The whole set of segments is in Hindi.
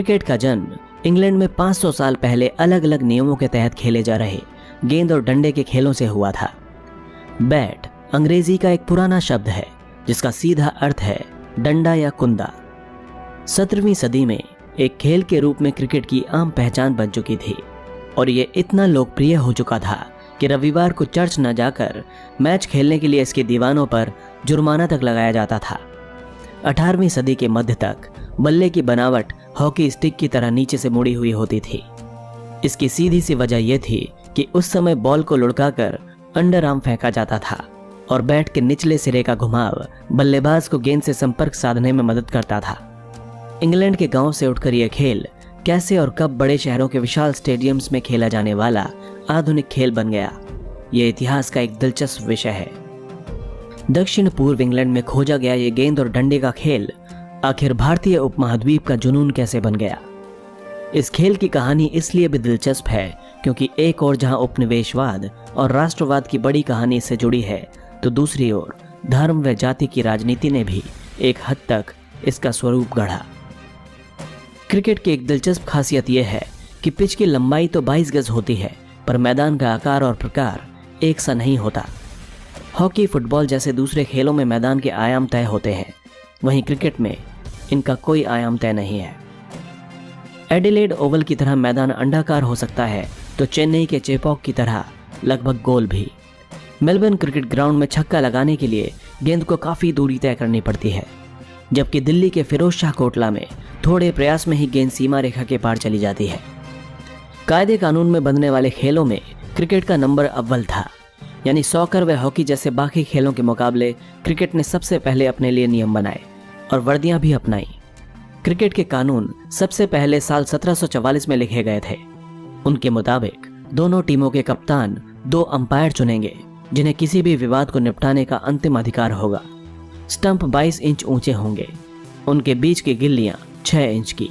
क्रिकेट का जन्म इंग्लैंड में 500 साल पहले अलग अलग नियमों के तहत खेले जा रहे गेंद और डंडे के खेलों से हुआ था। बैट अंग्रेजी का एक पुराना शब्द है जिसका सीधा अर्थ है डंडा या कुंदा। 17वीं सदी में एक खेल के रूप में क्रिकेट की आम पहचान बन चुकी थी और ये इतना लोकप्रिय हो चुका था कि रविवार को चर्च न जाकर मैच खेलने के लिए इसके दीवानों पर जुर्माना तक लगाया जाता था। 18वीं सदी के मध्य तक बल्ले की बनावट हॉकी स्टिक की तरह नीचे से मुड़ी हुई होती थी। इसकी सीधी सी वजह यह थी कि उस समय बॉल को लुढ़काकर अंडर आर्म फेंका जाता था और बैट के निचले सिरे का घुमाव बल्लेबाज को गेंद से संपर्क साधने में मदद करता था। इंग्लैंड के गांव से उठकर यह खेल कैसे और कब बड़े शहरों के विशाल स्टेडियम्स में खेला जाने वाला आधुनिक खेल बन गया, यह इतिहास का एक दिलचस्प विषय है। दक्षिण पूर्व इंग्लैंड में खोजा गया ये गेंद और डंडे का खेल आखिर भारतीय उपमहाद्वीप का जुनून कैसे बन गया। इस खेल की कहानी इसलिए भी दिलचस्प है क्योंकि एक ओर जहां उपनिवेशवाद और राष्ट्रवाद की बड़ी कहानी इससे जुड़ी है, तो दूसरी ओर धर्म व जाति की राजनीति ने भी एक हद तक इसका स्वरूप गढ़ा। क्रिकेट की एक दिलचस्प खासियत यह है कि पिच की लंबाई तो 22 गज होती है, पर मैदान का आकार और प्रकार एक सा नहीं होता। हॉकी, फुटबॉल जैसे दूसरे खेलों में मैदान के आयाम तय होते हैं, वहीं क्रिकेट में इनका कोई आयाम तय नहीं है। एडिलेड ओवल की तरह मैदान अंडाकार हो सकता है तो चेन्नई के चेपॉक की तरह लगभग गोल भी। मेलबर्न क्रिकेट ग्राउंड में छक्का लगाने के लिए गेंद को काफ़ी दूरी तय करनी पड़ती है, जबकि दिल्ली के फिरोज शाह कोटला में थोड़े प्रयास में ही गेंद सीमा रेखा के पार चली जाती है। कायदे कानून में बनने वाले खेलों में क्रिकेट का नंबर अव्वल था, यानी सॉकर व हॉकी जैसे बाकी खेलों के मुकाबले क्रिकेट ने सबसे पहले अपने लिए नियम बनाए और वर्दियां भी अपनाई। क्रिकेट के कानून सबसे पहले साल 1744 में लिखे गए थे। उनके मुताबिक दोनों टीमों के कप्तान 2 अंपायर चुनेंगे जिन्हें किसी भी विवाद को निपटाने का अंतिम अधिकार होगा। स्टंप 22 इंच ऊंचे होंगे, उनके बीच की गिल्लियां 6 इंच की,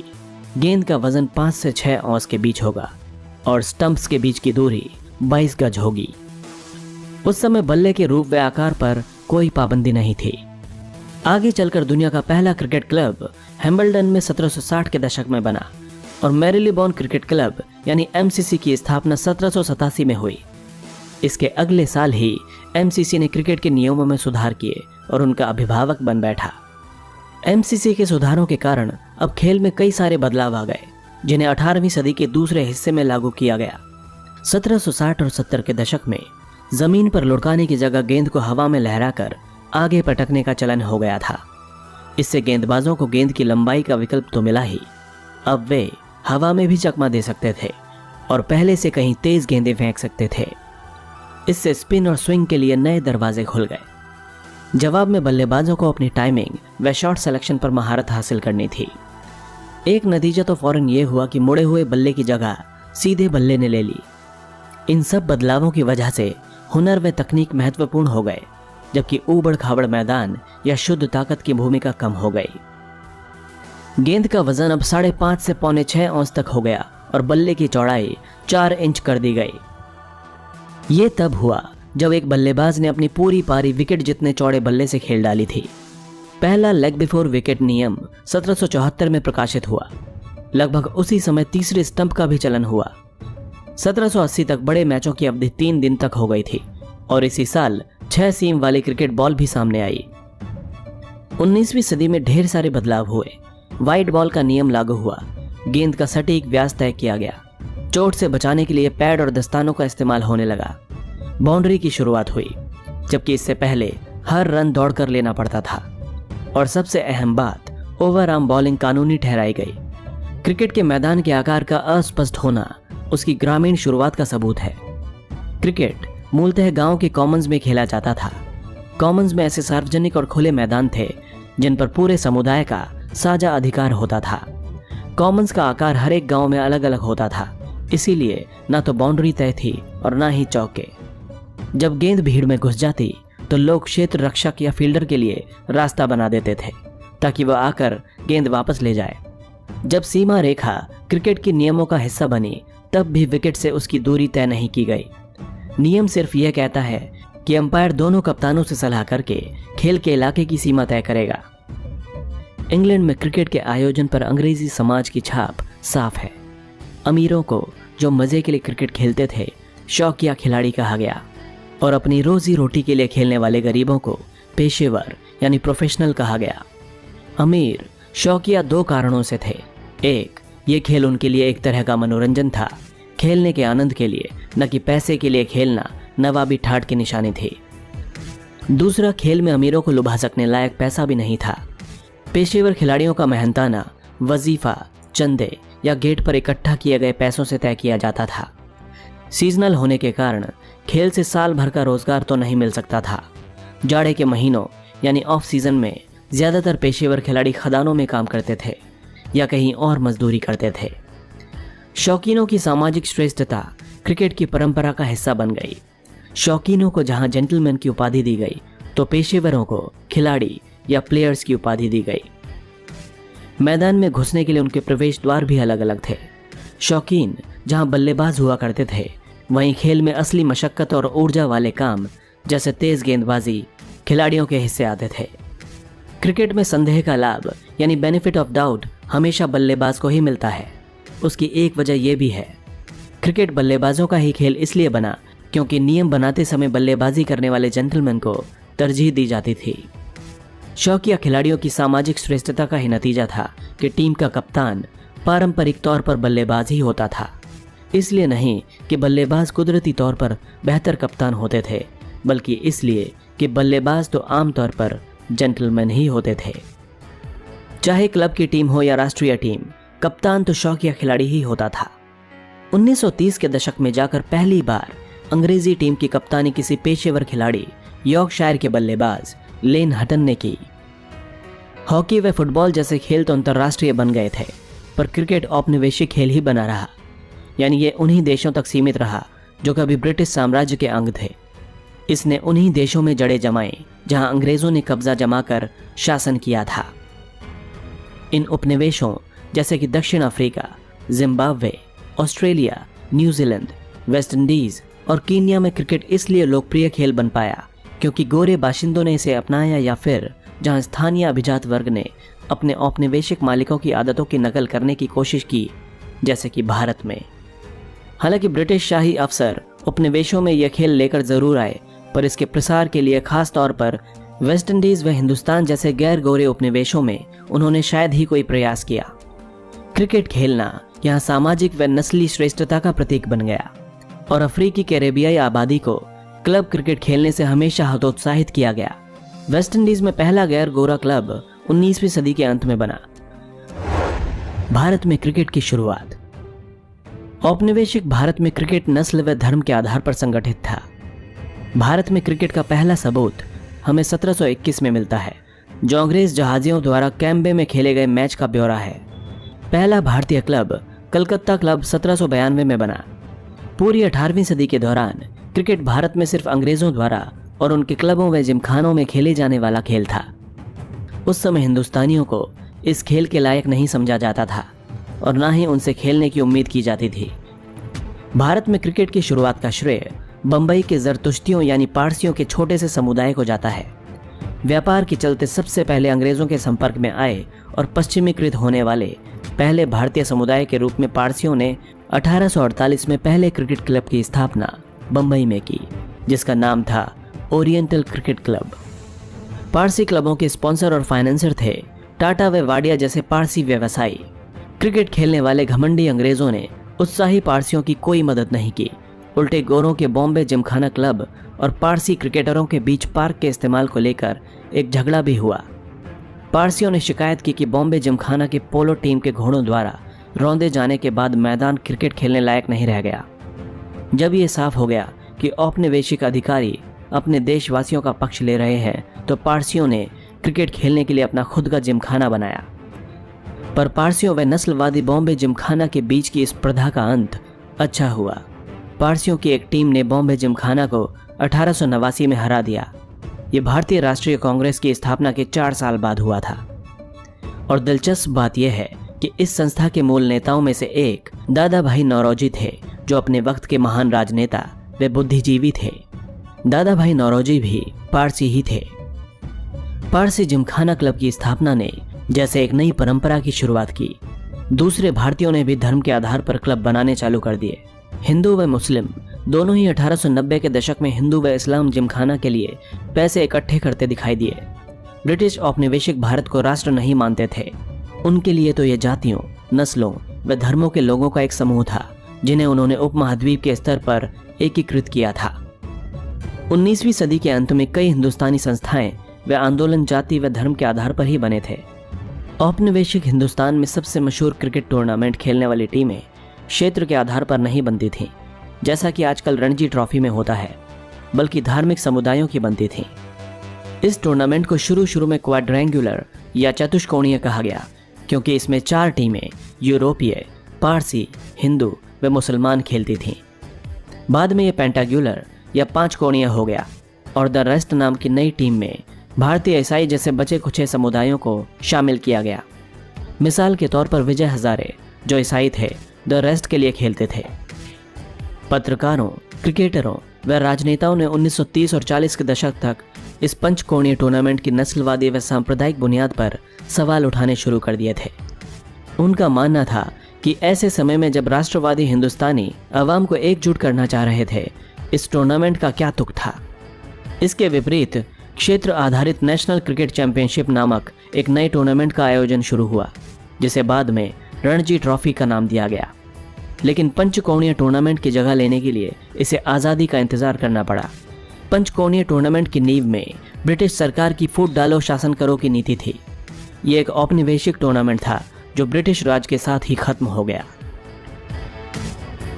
गेंद का वजन 5 से 6 औंस के बीच होगा और स्टंप्स के बीच की दूरी 22 गज होगी। उस समय बल्ले के रूप व आकार पर कोई पाबंदी नहीं थी। आगे चलकर दुनिया का पहला क्रिकेट क्लब हैम्बल्डन में 1760 के दशक में बना और मैरीलीबोन क्रिकेट क्लब यानी एमसीसी की स्थापना 1787 में हुई। इसके अगले साल ही एमसीसी ने क्रिकेट के नियमों में सुधार किए और उनका अभिभावक बन बैठा। एमसीसी के सुधारों के कारण अब खेल में कई सारे बदलाव आ गए, जिन्हें 18वीं सदी के दूसरे हिस्से में लागू किया गया। 1760 और 70 के दशक में जमीन पर लुढ़काने की जगह गेंद को हवा में लहराकर आगे पटकने का चलन हो गया था। इससे गेंदबाजों को गेंद की लंबाई का विकल्प तो मिला ही, अब वे हवा में भी चकमा दे सकते थे और पहले से कहीं तेज गेंदें फेंक सकते थे। इससे स्पिन और स्विंग के लिए नए दरवाजे खुल गए। जवाब में बल्लेबाजों को अपनी टाइमिंग व शॉट सिलेक्शन पर महारत हासिल करनी थी। एक नतीजा तो फौरन ये हुआ कि मुड़े हुए बल्ले की जगह सीधे बल्ले ने ले ली। इन सब बदलावों की वजह से हुनर व तकनीक महत्वपूर्ण हो गए, जबकि ऊबड़ खाबड़ मैदान या शुद्ध ताकत की भूमिका कम हो गई। गेंद का वजन अब 5.5 से 6.25 औंस तक हो गया और बल्ले की चौड़ाई 4 इंच कर दी गई। ये तब हुआ जब एक बल्लेबाज ने अपनी पूरी पारी विकेट जितने चौड़े बल्ले से खेल डाली थी। पहला लेग बिफोर विकेट नियम 1774 में प्रकाशित हुआ। लगभग उसी समय तीसरे स्टंप का भी चलन हुआ। 1780 तक बड़े मैचों की अवधि 3 दिन तक हो गई थी और इसी साल 6 सीम वाली क्रिकेट बॉल भी सामने आई। 19वीं सदी में ढेर सारे बदलाव हुए। वाइड बॉल का नियम लागू हुआ, गेंद का सटीक व्यास तय किया गया, चोट से बचाने के लिए पैड और दस्तानों का इस्तेमाल होने लगा, बाउंड्री की शुरुआत हुई, जबकि इससे पहले हर रन दौड़कर लेना पड़ता था, और सबसे अहम बात, ओवर आर्म बॉलिंग कानूनी ठहराई गई। क्रिकेट के मैदान के आकार का अस्पष्ट होना उसकी ग्रामीण शुरुआत का सबूत है। क्रिकेट मूलतः गांव के कॉमन्स में खेला जाता था। कॉमन्स में ऐसे सार्वजनिक और खुले मैदान थे जिन पर पूरे समुदाय का साझा अधिकार होता था। कॉमन्स का आकार हर एक गांव में अलग अलग होता था, इसीलिए ना तो बाउंड्री तय थी और ना ही चौके। जब गेंद भीड़ में घुस जाती तो लोग क्षेत्र रक्षक या फील्डर के लिए रास्ता बना देते थे ताकि वह आकर गेंद वापस ले जाए। जब सीमा रेखा क्रिकेट के नियमों का हिस्सा बनी तब भी विकेट से उसकी दूरी तय नहीं की गई। नियम सिर्फ यह कहता है कि अंपायर दोनों कप्तानों से सलाह करके खेल के इलाके की सीमा तय करेगा। इंग्लैंड में क्रिकेट के आयोजन पर अंग्रेजी समाज की छाप साफ है। अमीरों को जो मज़े के लिए क्रिकेट खेलते थे शौकिया खिलाड़ी कहा गया और अपनी रोजी रोटी के लिए खेलने वाले गरीबों को पेशेवर यानी प्रोफेशनल कहा गया। अमीर शौकिया दो कारणों से थे। एक, ये खेल उनके लिए एक तरह का मनोरंजन था, खेलने के आनंद के लिए, न कि पैसे के लिए खेलना नवाबी ठाट की निशानी थी। दूसरा, खेल में अमीरों को लुभा सकने लायक पैसा भी नहीं था। पेशेवर खिलाड़ियों का मेहनताना वजीफा, चंदे या गेट पर इकट्ठा किए गए पैसों से तय किया जाता था। सीजनल होने के कारण खेल से साल भर का रोजगार तो नहीं मिल सकता था। जाड़े के महीनों यानी ऑफ सीजन में ज़्यादातर पेशेवर खिलाड़ी खदानों में काम करते थे या कहीं और मजदूरी करते थे। शौकीनों की सामाजिक श्रेष्ठता क्रिकेट की परंपरा का हिस्सा बन गई। शौकीनों को जहां जेंटलमैन की उपाधि दी गई तो पेशेवरों को खिलाड़ी या प्लेयर्स की उपाधि दी गई। मैदान में घुसने के लिए उनके प्रवेश द्वार भी अलग अलग थे। शौकीन जहां बल्लेबाज हुआ करते थे वहीं खेल में असली मशक्कत और ऊर्जा वाले काम जैसे तेज गेंदबाजी खिलाड़ियों के हिस्से आते थे। क्रिकेट में संदेह का लाभ यानी बेनिफिट ऑफ डाउट हमेशा बल्लेबाज को ही मिलता है। उसकी एक वजह यह भी है, क्रिकेट बल्लेबाजों का ही खेल इसलिए बना क्योंकि नियम बनाते समय बल्लेबाजी करने वाले जेंटलमैन को तरजीह दी जाती थी। शौकिया खिलाड़ियों की सामाजिक श्रेष्ठता का ही नतीजा था कि टीम का कप्तान पारंपरिक तौर पर बल्लेबाज ही होता था। इसलिए नहीं कि बल्लेबाज कुदरती तौर पर बेहतर कप्तान होते थे, बल्कि इसलिए कि बल्लेबाज तो आमतौर पर जेंटलमैन ही होते थे। चाहे क्लब की टीम हो या राष्ट्रीय टीम, कप्तान तो शौकिया खिलाड़ी ही होता था। 1930 के दशक में जाकर पहली बार अंग्रेजी टीम की कप्तानी किसी पेशेवर खिलाड़ी यॉर्कशायर के बल्लेबाज लेन हटन ने की। हॉकी व फुटबॉल जैसे खेल तो अंतर्राष्ट्रीय बन गए थे, पर क्रिकेट औपनिवेशिक खेल ही बना रहा, यानी ये उन्हीं देशों तक सीमित रहा जो कभी ब्रिटिश साम्राज्य के अंग थे। इसने उन्हीं देशों में जड़ें जमाई जहां अंग्रेजों ने कब्जा जमाकर शासन किया था। इन उपनिवेशों जैसे कि दक्षिण Africa, Zimbabwe, Australia, New Zealand, West Indies और कीनिया में क्रिकेट इसलिए लोकप्रिय खेल बन पाया क्योंकि गोरे बाशिंदों ने इसे अपनाया या फिर जहां स्थानीय अभिजात वर्ग ने अपने औपनिवेशिक मालिकों की आदतों की नकल करने की कोशिश की, जैसे कि भारत में। हालांकि ब्रिटिश शाही अफसर उपनिवेशों में यह खेल लेकर जरूर आए, पर इसके प्रसार के लिए खास तौर पर वेस्ट इंडीज व हिंदुस्तान जैसे गैर गोरे उपनिवेशों में उन्होंने शायद ही कोई प्रयास किया। क्रिकेट खेलना यहाँ सामाजिक व नस्ली श्रेष्ठता का प्रतीक बन गया और अफ्रीकी कैरेबियाई आबादी को क्लब क्रिकेट खेलने से हमेशा हतोत्साहित किया गया। वेस्ट इंडीज में पहला गैर गोरा क्लब 19वीं सदी के अंत में बना। भारत में क्रिकेट की शुरुआत। औपनिवेशिक भारत में क्रिकेट नस्ल व धर्म के आधार पर संगठित था। भारत में क्रिकेट का पहला सबूत हमें 1721 में मिलता है, जो अंग्रेज जहाजियों द्वारा कैम्बे में खेले गए मैच का ब्यौरा है। पहला भारतीय क्लब कलकत्ता क्लब 1792 में बना। पूरी 18वीं सदी के दौरान क्रिकेट भारत में सिर्फ अंग्रेजों द्वारा और उनके क्लबों व जिमखानों में खेले जाने वाला खेल था। उस समय हिंदुस्तानियों को इस खेल के लायक नहीं समझा जाता था और ना ही उनसे खेलने की उम्मीद की जाती थी। भारत में क्रिकेट की शुरुआत का श्रेय बंबई के जरतुश्तियों यानी पारसियों के छोटे से समुदाय को जाता है। व्यापार के चलते सबसे पहले अंग्रेजों के संपर्क में आए और पश्चिमीकृत होने वाले पहले भारतीय समुदाय के रूप में पारसियों ने 1848 में पहले क्रिकेट क्लब की स्थापना बंबई में की, जिसका नाम था ओरिएंटल क्रिकेट क्लब। पारसी क्लबों के स्पॉन्सर और फाइनेंसर थे टाटा व वाडिया जैसे पारसी व्यवसायी। क्रिकेट खेलने वाले घमंडी अंग्रेजों ने उत्साही पारसियों की कोई मदद नहीं की। उल्टे गोरों के बॉम्बे जिमखाना क्लब और पारसी क्रिकेटरों के बीच पार्क के इस्तेमाल को लेकर एक झगड़ा भी हुआ। पारसियों ने शिकायत की कि बॉम्बे जिमखाना के पोलो टीम के घोड़ों द्वारा रौंदे जाने के बाद मैदान क्रिकेट खेलने लायक नहीं रह गया। जब ये साफ हो गया कि औपनिवेशिक अधिकारी अपने देशवासियों का पक्ष ले रहे हैं, तो पारसियों ने क्रिकेट खेलने के लिए अपना खुद का जिमखाना बनाया। पर पारसियों व नस्लवादी बॉम्बे जिमखाना के बीच की इस स्पर्धा का अंत अच्छा हुआ। पारसियों की एक टीम ने बॉम्बे जिमखाना को 1889 में हरा दिया। ये भारतीय राष्ट्रीय कांग्रेस की स्थापना के 4 साल बाद हुआ था। और दिलचस्प बात यह है कि इस संस्था के मूल नेताओं में से एक दादा भाई नौरोजी थे, जो अपने वक्त के महान राजनेता व बुद्धिजीवी थे। दादा भाई नौरोजी भी पारसी ही थे। पारसी जिमखाना क्लब की स्थापना ने जैसे एक नई परंपरा की शुरुआत की। दूसरे भारतीयों ने भी धर्म के आधार पर क्लब बनाने चालू कर दिए। हिंदू व मुस्लिम दोनों ही 1890 के दशक में हिंदू व इस्लाम जिमखाना के लिए पैसे इकट्ठे करते दिखाई दिए। ब्रिटिश औपनिवेशिक भारत को राष्ट्र नहीं मानते थे। उनके लिए तो ये जातियों, नस्लों व धर्मों के लोगों का एक समूह था जिन्हें उन्होंने उपमहाद्वीप के स्तर पर एकीकृत किया था। 19वीं सदी के अंत में कई हिंदुस्तानी संस्थाएं व आंदोलन जाति व धर्म के आधार पर ही बने थे। औपनिवेशिक हिंदुस्तान में सबसे मशहूर क्रिकेट टूर्नामेंट खेलने वाली टीमें क्षेत्र के आधार पर नहीं बनती थीं, जैसा कि आजकल रणजी ट्रॉफी में होता है, बल्कि धार्मिक समुदायों की बनती थीं। इस टूर्नामेंट को शुरू में क्वाड्रेंगुलर या चतुष्कोणीय कहा गया, क्योंकि इसमें 4 टीमें यूरोपीय, पारसी, हिंदू व मुसलमान खेलती थीं। बाद में ये पेंटागुलर या 5 कोणीय हो गया और द रेस्ट नाम की नई टीम में भारतीय ईसाई जैसे बचे खुचे समुदायों को शामिल किया गया। मिसाल के तौर पर विजय हजारे जो ईसाई थे, द रेस्ट के लिए खेलते थे। पत्रकारों, क्रिकेटरों व राजनेताओं ने 1930 और 40 के दशक तक इस पंचकोणीय टूर्नामेंट की नस्लवादी व सांप्रदायिक बुनियाद पर सवाल उठाने शुरू कर दिए थे। उनका मानना था कि ऐसे समय में जब राष्ट्रवादी हिंदुस्तानी अवाम को एकजुट करना चाह रहे थे, इस टूर्नामेंट का क्या तुक था। इसके विपरीत क्षेत्र आधारित नेशनल क्रिकेट चैंपियनशिप नामक एक नए टूर्नामेंट का आयोजन शुरू हुआ, जिसे बाद में रणजी ट्रॉफी का नाम दिया गया। लेकिन पंचकोणीय टूर्नामेंट की जगह लेने के लिए इसे आज़ादी का इंतजार करना पड़ा। पंचकोणीय टूर्नामेंट की नींव में ब्रिटिश सरकार की फूट डालो शासन करो की नीति थी। ये एक औपनिवेशिक टूर्नामेंट था जो ब्रिटिश राज के साथ ही खत्म हो गया।